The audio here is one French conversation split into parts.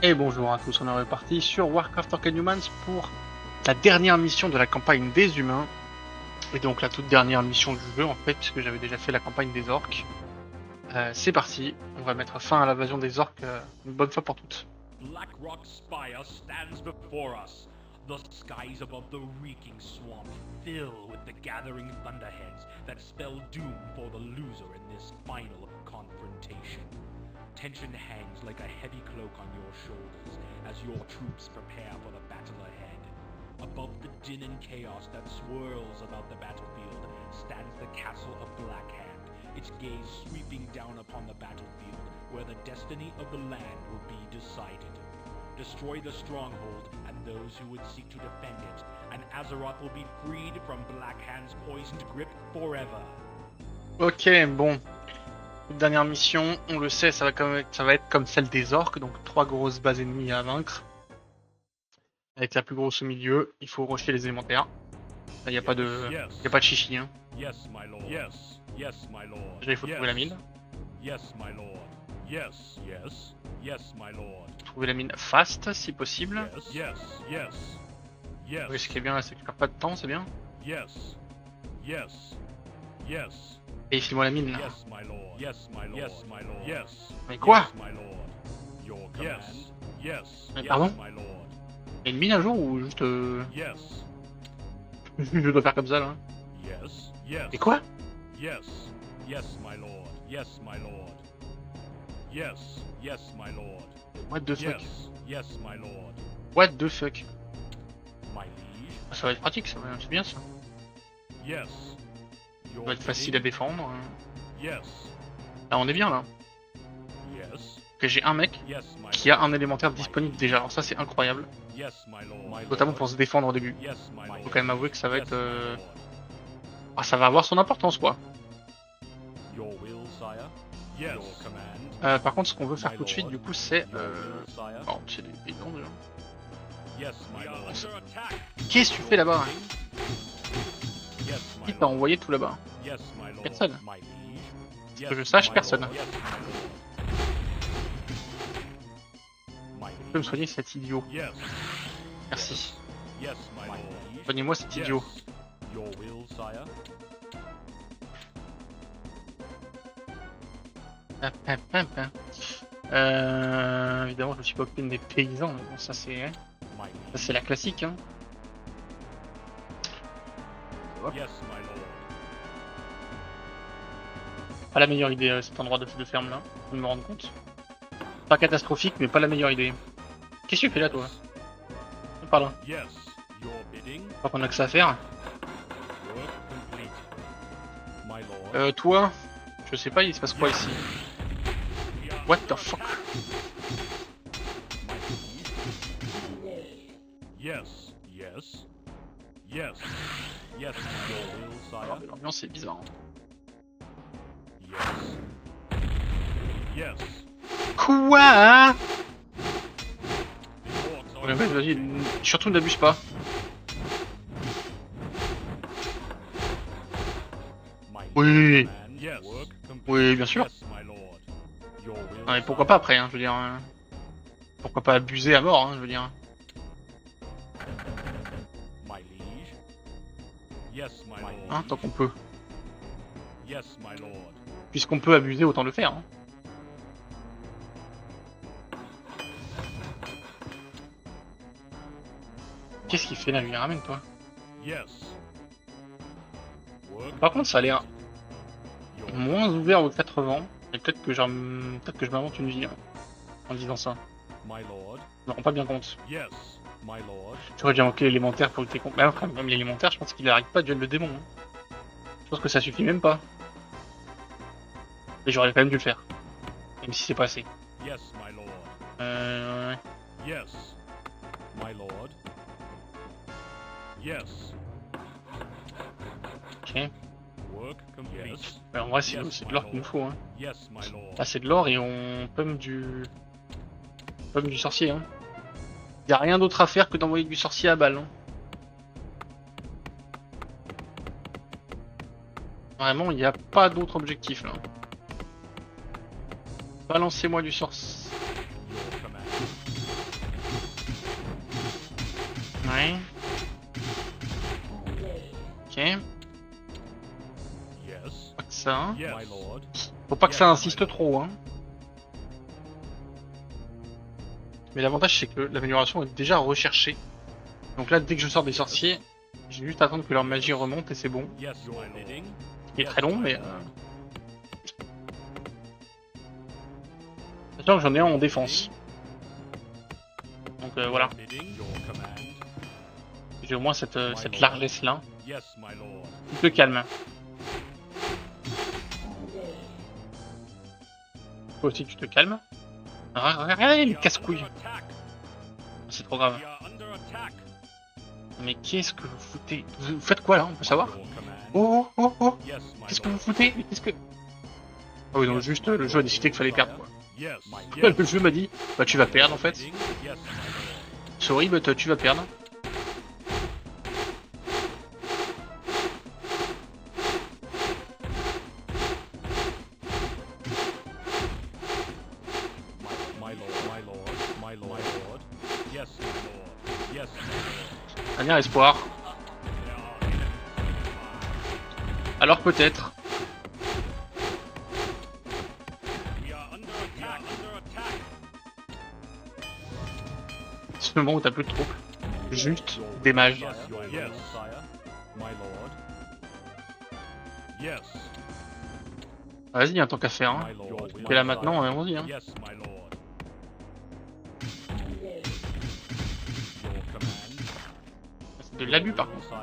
Et bonjour à tous, on est reparti sur Warcraft Orc Humans pour la dernière mission de la campagne des humains. Et donc la toute dernière mission du jeu en fait, puisque j'avais déjà fait la campagne des orques. C'est parti, on va mettre fin à l'invasion des orques une bonne fois pour toutes. Blackrock Spire stands before us. The skies above the reeking swamp fill with the gathering thunderheads that spell doom for the loser in this final confrontation. Tension hangs like a heavy cloak on your shoulders as your troops prepare for the battle ahead. Above the din and chaos that swirls about the battlefield stands the castle of Blackhand, its gaze sweeping down upon the battlefield where the destiny of the land will be decided. Destroy the stronghold and those who would seek to defend it, and Azeroth will be freed from Blackhand's poisoned grip forever. Ok, bon. Dernière mission, on le sait, ça va être comme celle des orques, donc 3 grosses bases ennemies à vaincre. Avec la plus grosse au milieu, il faut rusher les élémentaires. Il n'y a pas de chichi, hein. Yes, my lord. Yes, my lord. Déjà, il faut trouver la mine. Yes, my lord. Yes, my lord. Trouver la mine fast, si possible. Yes. Oui, ce qui est bien, c'est que tu perds pas de temps, c'est bien. Yes. Et file-moi la mine, là. Yes, my lord. Yes, my lord. Yes. Mais quoi? My lord. Your command. Yes. Mais pardon? My lord. Il y a une mine un jour ou juste Yes. je dois faire comme ça là? Yes. Et quoi? Yes, my lord. Yes, my lord. Yes, my lord. What the fuck? Yes, my lord. What the fuck? My liege. Ça va être pratique, ça, c'est bien ça. Yes. Ça va être facile à défendre. Yes. Là on est bien là. Yes. Que j'ai un mec Yes, my qui a un élémentaire disponible déjà, alors ça c'est incroyable. Yes, my lord. Notamment pour se défendre au début. Yes, my lord. Faut quand même avouer que ça va être... Yes, my lord. Ah, ça va avoir son importance quoi. Your will, sire. Yes. Your command. Par contre ce qu'on veut faire tout de suite du coup c'est... Your will, sire. Oh c'est des dents déjà. Yes, my lord. Under attack. Qu'est-ce que tu fais là-bas? Yes, my Qui t'a lord. envoyé tout là-bas? Yes, my lord. Personne. My liege. Que je sache, my personne. lord. Yes, my lord. My Tu peux me soigner cet idiot? liege. Yes. Merci. Yes, my lord. Soignez-moi cet idiot. Yes. Your will, sire. Évidemment je me suis pas occupé des paysans, mais bon ça c'est... My Ça c'est la classique hein. Hop. Yes, my lord. Pas la meilleure idée cet endroit de ferme là, je me rends compte. Pas catastrophique mais pas la meilleure idée. Qu'est-ce que tu fais là toi? Par là. Yes. Your bidding. Je crois qu'on a que ça à faire. Work complete. My lord. Toi, je sais pas il se passe quoi ici. What the fuck? Yes. Yes. Yes. Yes, my will, Alors sire. l'ambiance est bizarre. Hein. Yes. Yes. Quoi? The orcs are Ouais, vas-y, surtout n'abuse pas. my Oui. command. Yes. Work complete. Oui, bien sûr. Yes, my lord. Your will, Non mais pourquoi pas après, hein, je veux dire. Pourquoi pas abuser à mort, hein, je veux dire. my liege. Yes, my lord. Hein, tant qu'on peut. Yes, my lord. Puisqu'on peut abuser, autant le faire. Hein. Qu'est-ce qu'il fait là, lui? Ramène-toi. Yes. Work Par contre, ça a l'air your moins ouvert aux 80. Et peut-être que je m'invente une vie hein, en disant ça. my lord. Je me rends pas bien compte. Yes, my lord. J'aurais déjà manqué l'élémentaire pour lutter contre. Mais après, même l'élémentaire, je pense qu'il n'arrive pas de duel le démon. Hein. Je pense que ça suffit même pas. Et j'aurais quand même dû le faire. Même si c'est pas assez. Yes, my lord. Ouais. Yes, my lord. Yes. Ok. Work complete. Yes. Mais en vrai, c'est de l'or qu'il nous faut. Hein. Yes, my lord. Là, c'est de l'or et on pomme du sorcier. Hein. Y a rien d'autre à faire que d'envoyer du sorcier à balle. Hein. Vraiment, il n'y a pas d'autre objectif là. Balancez-moi du sorcier. Your command. Ouais. Ok. Yes. Pas que ça. Hein. Yes. My lord. Faut pas que ça insiste trop, hein. Mais l'avantage c'est que l'amélioration est déjà recherchée. Donc là, dès que je sors des sorciers, j'ai juste à attendre que leur magie remonte et c'est bon. Yes, my lord. Ce qui est très long, mais... Sachant que j'en ai un en défense. Donc voilà. J'ai au moins cette largesse là. Yes, my lord. Tu te calmes. Toi aussi tu te calmes. Regardez les casse-couilles. C'est trop grave. Mais qu'est-ce que vous foutez? Vous faites quoi là? On peut savoir? Oh oh oh oh. Qu'est-ce que vous foutez? Mais qu'est-ce que... Ah oui, donc juste le jeu a décidé qu'il fallait perdre quoi. Le jeu m'a dit, bah tu vas perdre en fait. Sorry, but tu vas perdre. Dernier espoir. Alors peut-être. C'est le moment où t'as plus de troupes. Juste des mages. Vas-y, hein, tant qu'à faire. Hein. Et là maintenant, allons-y. Hein. C'est de l'abus par contre.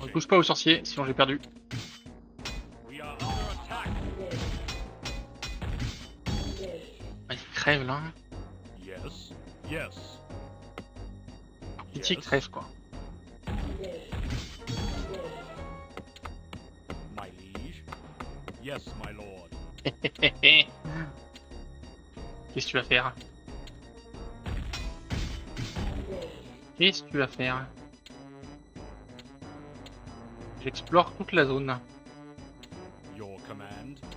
On ne touche pas aux sorciers, sinon j'ai perdu. Il crève là. Pitié crève quoi. Qu'est-ce que tu vas faire? Qu'est-ce que tu vas faire? J'explore toute la zone.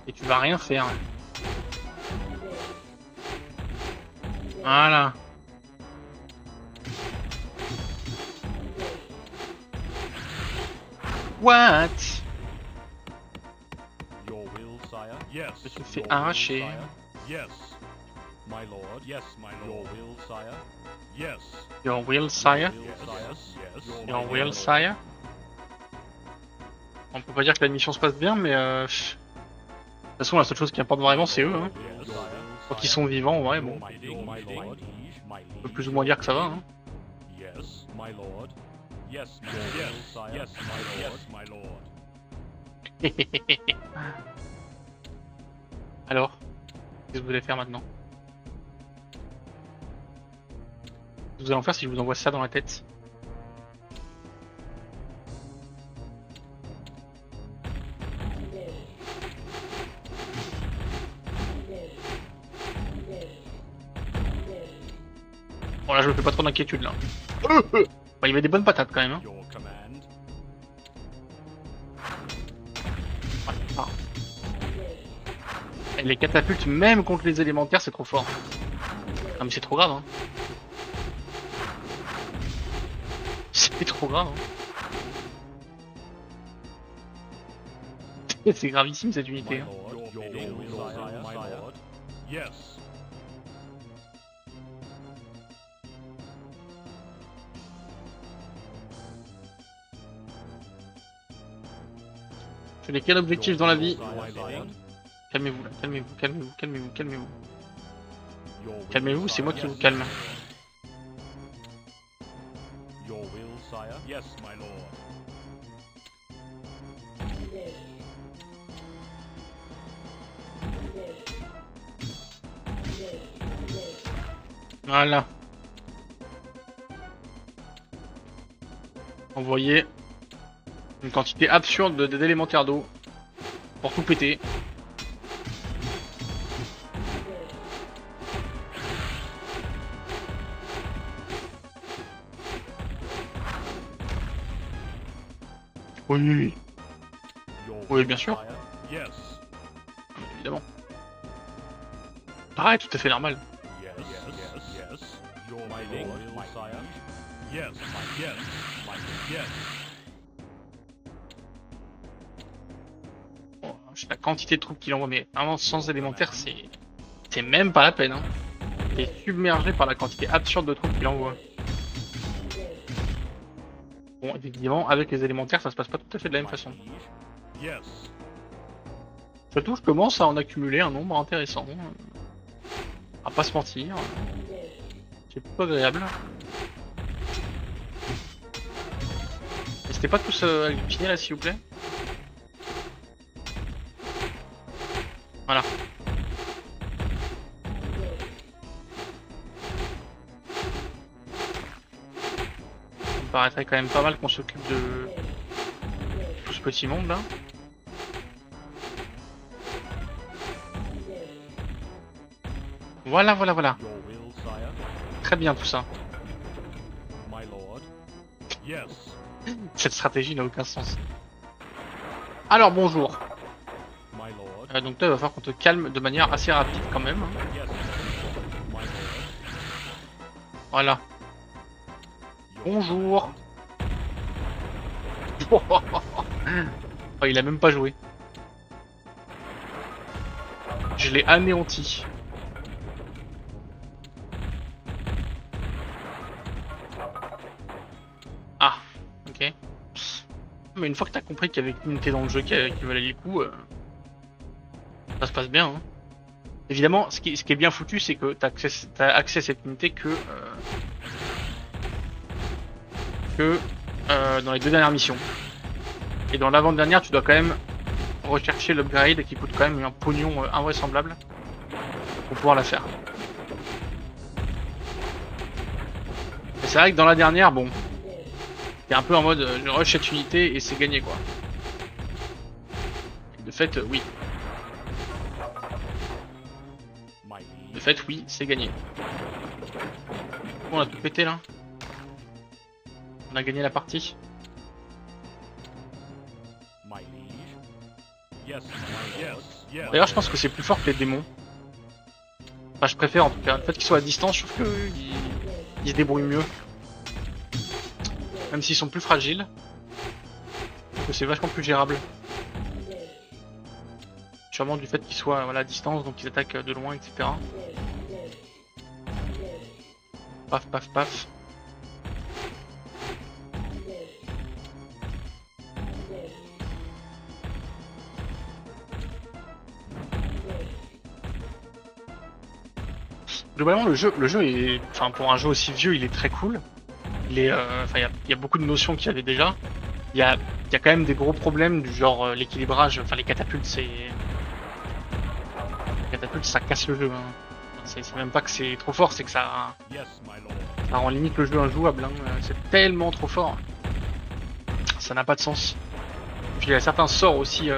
Et tu vas rien faire. Voilà. What? Je me fais arracher. Your will, sire. Your will, sire. On peut pas dire que la mission se passe bien, mais de toute façon la seule chose qui importe vraiment c'est eux. Hein. Quand ils sont vivants, en vrai, bon. On peut plus ou moins dire que ça va. Hein. Alors, qu'est-ce que vous allez faire maintenant? Qu'est-ce que vous allez en faire si je vous envoie ça dans la tête? Bon là je me fais pas trop d'inquiétude là. Bah, il y avait des bonnes patates quand même. Hein. Ah. Et les catapultes même contre les élémentaires c'est trop fort. Ah mais c'est trop grave hein. C'est trop grave hein. C'est gravissime cette unité. Hein. Je n'ai quel objectif dans la vie? Calmez-vous là, calmez-vous, calmez-vous, calmez-vous, calmez-vous. Calmez-vous, c'est moi qui vous calme. Voilà. Envoyer une quantité absurde d'élémentaires d'eau pour tout péter. Oui. Oui, bien sûr. Évidemment. paraît tout à fait normal. Yes, You're my lord, my sire. Yes, yes. Bon, la quantité de troupes qu'il envoie, mais vraiment sans élémentaire, c'est même pas la peine. Hein. T'es submergé par la quantité absurde de troupes qu'il envoie. Bon, évidemment, avec les élémentaires, ça se passe pas tout à fait de la même façon. Yes. Surtout, je commence à en accumuler un nombre intéressant. À pas se mentir. C'est plutôt agréable. N'hésitez pas tous à l'utiliser là, s'il vous plaît. Voilà. Ça me paraîtrait quand même pas mal qu'on s'occupe de tout ce petit monde là. Voilà. Your will, sire. Très bien tout ça. My lord. Yes. Cette stratégie n'a aucun sens. Alors bonjour. My lord. Donc toi il va falloir qu'on te calme de manière assez rapide quand même. Hein. Yes. My lord. Voilà. Your Bonjour. Oh, il a même pas joué. Je l'ai anéanti. Ah, ok. Mais une fois que t'as compris qu'il y avait une unité dans le jeu qui valait les coups, ça se passe bien. Hein. Évidemment, ce qui est bien foutu, c'est que t'as accès à cette unité que dans les 2 dernières missions. Et dans l'avant-dernière, tu dois quand même rechercher l'upgrade qui coûte quand même un pognon invraisemblable pour pouvoir la faire. Et c'est vrai que dans la dernière, bon, t'es un peu en mode je rush cette unité et c'est gagné quoi. De fait, oui. My liege. De fait, oui, c'est gagné. Bon, on a tout pété là. On a gagné la partie. My liege. Yes. Yes. D'ailleurs, je pense que c'est plus fort que les démons. Enfin, je préfère en tout cas. Le fait qu'ils soient à distance, je trouve qu'ils se débrouillent mieux. Même s'ils sont plus fragiles. Je trouve que c'est vachement plus gérable. Sûrement du fait qu'ils soient voilà, à distance, donc ils attaquent de loin, etc. Paf, paf, paf. Globalement, le jeu est, enfin pour un jeu aussi vieux, il est très cool. Il est, enfin il y a beaucoup de notions qu'il y avait déjà. Il y a quand même des gros problèmes du genre l'équilibrage, enfin les catapultes, ça casse le jeu. Hein. C'est même pas que c'est trop fort, c'est que ça rend limite le jeu injouable. Hein. C'est tellement trop fort, ça n'a pas de sens. Puis il y a certains sorts aussi,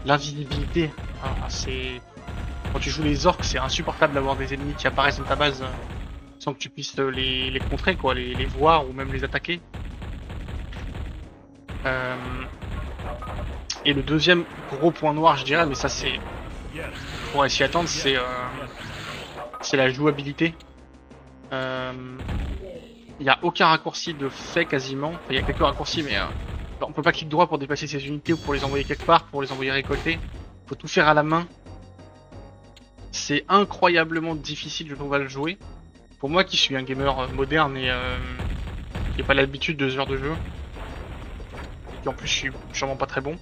l'invisibilité. C'est quand tu joues les orques, c'est insupportable d'avoir des ennemis qui apparaissent dans ta base sans que tu puisses les contrer, quoi, les voir ou même les attaquer. Et le deuxième gros point noir, je dirais, mais ça c'est pour s'y attendre, c'est la jouabilité. Il n'y a aucun raccourci de fait quasiment. Enfin, il y a quelques raccourcis, mais on peut pas cliquer droit pour déplacer ces unités ou pour les envoyer quelque part, pour les envoyer récolter. Faut tout faire à la main. C'est incroyablement difficile, je trouve, à le jouer. Pour moi qui suis un gamer moderne et qui n'a pas l'habitude de ce genre de jeu, et qui en plus je suis sûrement pas très bon,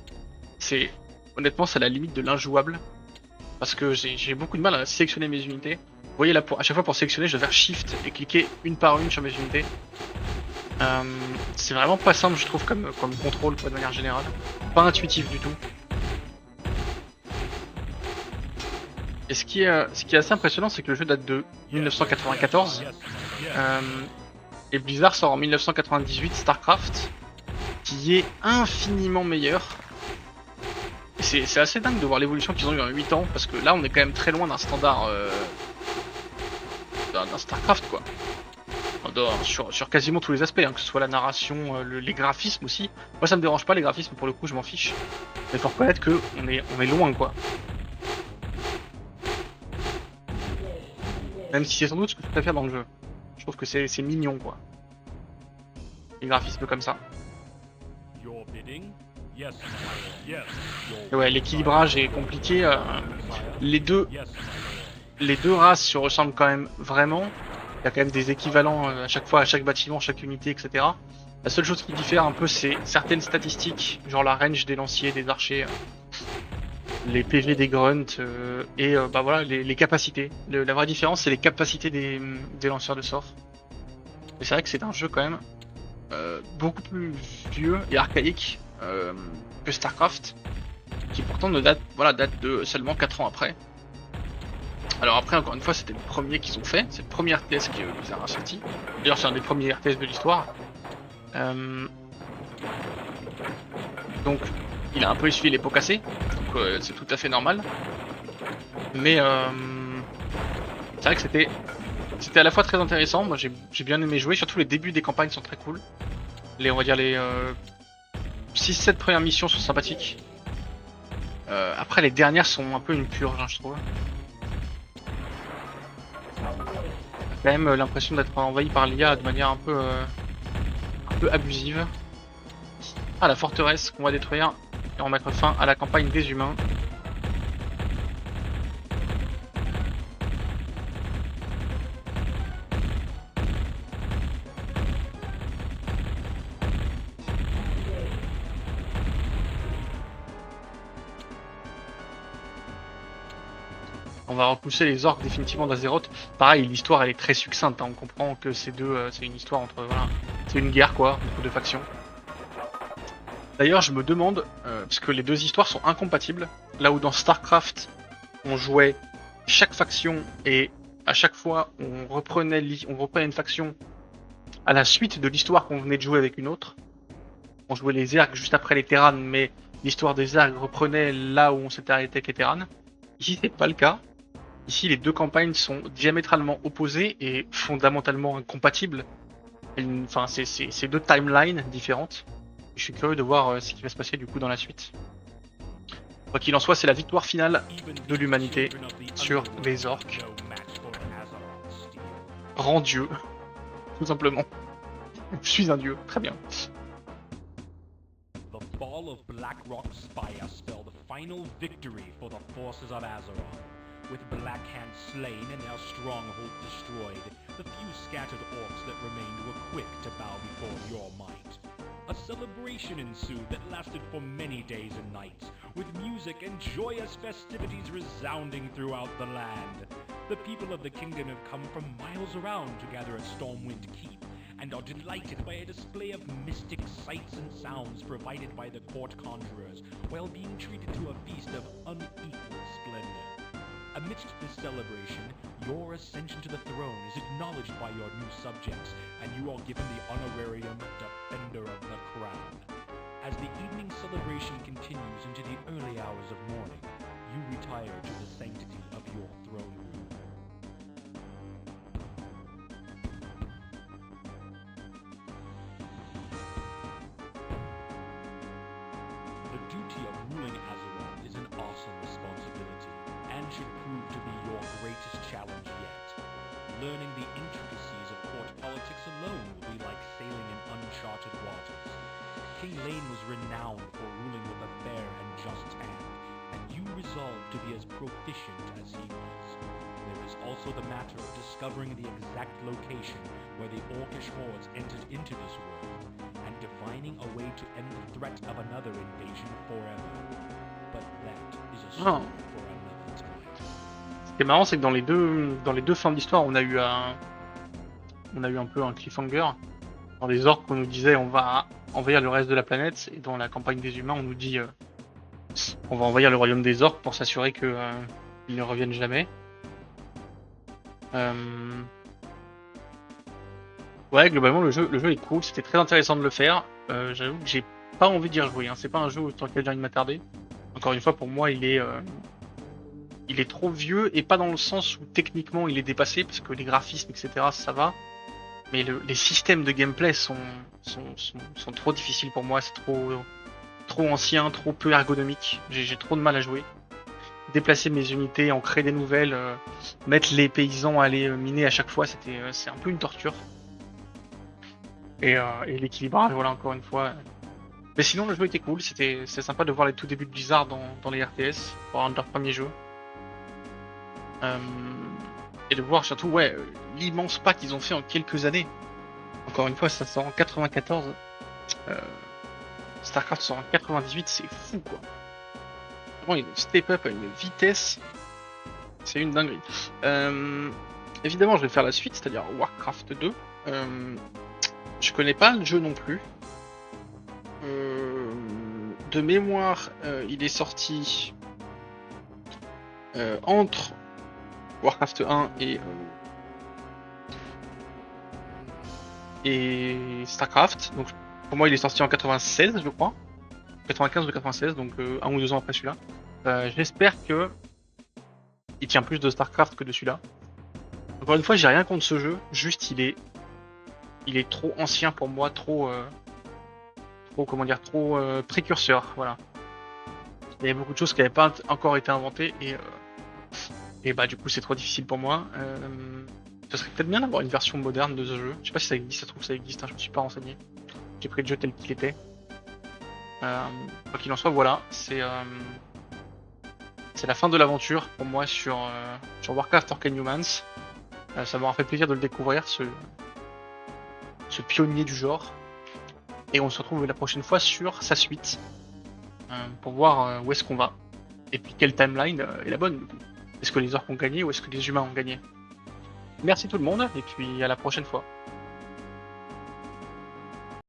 honnêtement c'est à la limite de l'injouable. Parce que j'ai beaucoup de mal à sélectionner mes unités. Vous voyez là, à chaque fois pour sélectionner, je dois faire Shift et cliquer une par une sur mes unités. C'est vraiment pas simple, je trouve, comme contrôle, quoi, de manière générale. Pas intuitif du tout. Et ce qui est assez impressionnant, c'est que le jeu date de 1994. Et Blizzard sort en 1998 StarCraft, qui est infiniment meilleur. C'est assez dingue de voir l'évolution qu'ils ont eu en 8 ans, parce que là on est quand même très loin d'un standard d'un StarCraft quoi. Sur quasiment tous les aspects, hein, que ce soit la narration, les graphismes aussi. Moi ça me dérange pas les graphismes, pour le coup je m'en fiche. Mais faut reconnaître que on est loin quoi. Même si c'est sans doute ce que je préfère dans le jeu. Je trouve que c'est mignon, quoi. Les graphismes comme ça. Your bidding? Yes, my lord. Yes. Et ouais, l'équilibrage est compliqué. Les deux races se ressemblent quand même vraiment. Il y a quand même des équivalents à chaque fois, à chaque bâtiment, chaque unité, etc. La seule chose qui diffère un peu, c'est certaines statistiques, genre la range des lanciers, des archers, les PV des grunts et bah voilà les capacités. La vraie différence, c'est les capacités des lanceurs de sorts. Et c'est vrai que c'est un jeu quand même beaucoup plus vieux et archaïque que StarCraft, qui pourtant ne date de seulement 4 ans après. Alors après, encore une fois, c'était le premier qu'ils ont fait, c'est le premier RTS qui les a ressorti. D'ailleurs, c'est un des premiers RTS de l'histoire. Donc, il a un peu essuyé les pots cassés, donc c'est tout à fait normal. Mais c'est vrai que c'était à la fois très intéressant. Moi, j'ai bien aimé jouer, surtout les débuts des campagnes sont très cool. On va dire les 6-7 premières missions sont sympathiques. Après, les dernières sont un peu une purge, hein, je trouve. Quand même l'impression d'être envahi par l'IA de manière un peu abusive. Ah, la forteresse qu'on va détruire et on va mettre fin à la campagne des humains. On va repousser les orques définitivement d'Azeroth. Pareil, l'histoire elle est très succincte, hein. On comprend que c'est une histoire entre, voilà, c'est une guerre quoi, entre deux factions. D'ailleurs, je me demande, parce que les deux histoires sont incompatibles, là où dans StarCraft, on jouait chaque faction et à chaque fois on reprenait une faction à la suite de l'histoire qu'on venait de jouer avec une autre. On jouait les Zergs juste après les Terrans, mais l'histoire des Zergs reprenait là où on s'était arrêté avec les Terrans. Ici, c'est pas le cas. Ici, les deux campagnes sont diamétralement opposées et fondamentalement incompatibles. Enfin, c'est deux timelines différentes. Je suis curieux de voir ce qui va se passer du coup dans la suite. Quoi qu'il en soit, c'est la victoire finale de l'humanité sur les orques. Rends Dieu, tout simplement. Je suis un dieu, très bien. The fall of Blackrock Spire spelled final victory for the forces of Azeroth. With Blackhand slain and their stronghold destroyed, the few scattered orcs that remained were quick to bow before your might. A celebration ensued that lasted for many days and nights, with music and joyous festivities resounding throughout the land. The people of the kingdom have come from miles around to gather at Stormwind Keep, and are delighted by a display of mystic sights and sounds provided by the court conjurers, while being treated to a feast of unequaled splendor. Amidst this celebration, your ascension to the throne is acknowledged by your new subjects, and you are given the honorarium Defender of the Crown. As the evening celebration continues into the early hours of morning, you retire to the sanctity of your throne room. The duty of ruling Azeroth is an awesome responsibility, and should prove to be your greatest challenge yet. Learning the intricacies of court politics alone will be like sailing in uncharted waters. King Lane was renowned for ruling with a fair and just hand, and you resolved to be as proficient as he was. There is also the matter of discovering the exact location where the Orcish hordes entered into this world, and divining a way to end the threat of another invasion forever. But that is a story for another time. Ce qui est marrant, c'est que dans les deux fins d'histoire, on a eu un peu un cliffhanger. Dans les orques, on nous disait on va envahir le reste de la planète, et dans la campagne des humains, on nous dit on va envahir le royaume des orques pour s'assurer que ils ne reviennent jamais. Ouais, globalement, le jeu est cool. C'était très intéressant de le faire. J'avoue que j'ai pas envie d'y rejouer. Hein. C'est pas un jeu sur lequel j'ai envie de m'attarder. Encore une fois, pour moi, il est trop vieux, et pas dans le sens où techniquement il est dépassé, parce que les graphismes, etc., ça va. Mais les systèmes de gameplay sont trop difficiles pour moi. C'est trop ancien, trop peu ergonomique. J'ai trop de mal à jouer. déplacer mes unités, en créer des nouvelles, mettre les paysans à aller miner à chaque fois, c'est un peu une torture. Et l'équilibrage, voilà, encore une fois. Mais sinon, le jeu était cool, c'est sympa de voir les tout débuts de Blizzard dans les RTS, pour un de leurs premiers jeux. Et de voir surtout, ouais, l'immense pas qu'ils ont fait en quelques années. Encore une fois, ça sort en 94. StarCraft sort en 98, c'est fou, quoi. Vraiment, il step up à une vitesse. C'est une dinguerie. Évidemment, je vais faire la suite, c'est-à-dire Warcraft 2. Je connais pas le jeu non plus. De mémoire, il est sorti entre Warcraft 1 et StarCraft. Donc pour moi, il est sorti en 96, je crois. 95 ou 96, donc 1 ou 2 ans après celui-là. J'espère que il tient plus de StarCraft que de celui-là. Encore une fois, j'ai rien contre ce jeu, juste il est trop ancien pour moi, trop précurseur, voilà. Il y avait beaucoup de choses qui n'avaient pas encore été inventées et bah du coup c'est trop difficile pour moi. Ce serait peut-être bien d'avoir une version moderne de ce jeu. Je sais pas si ça existe, ça se trouve ça existe, hein, je me suis pas renseigné. J'ai pris le jeu tel qu'il était. Quoi qu'il en soit, voilà, c'est la fin de l'aventure pour moi sur Warcraft Orc & Humans. Ça m'aura fait plaisir de le découvrir, ce pionnier du genre. Et on se retrouve la prochaine fois sur sa suite pour voir où est-ce qu'on va. Et puis quelle timeline est la bonne. Est-ce que les orques ont gagné ou est-ce que les humains ont gagné? Merci tout le monde et puis à la prochaine fois.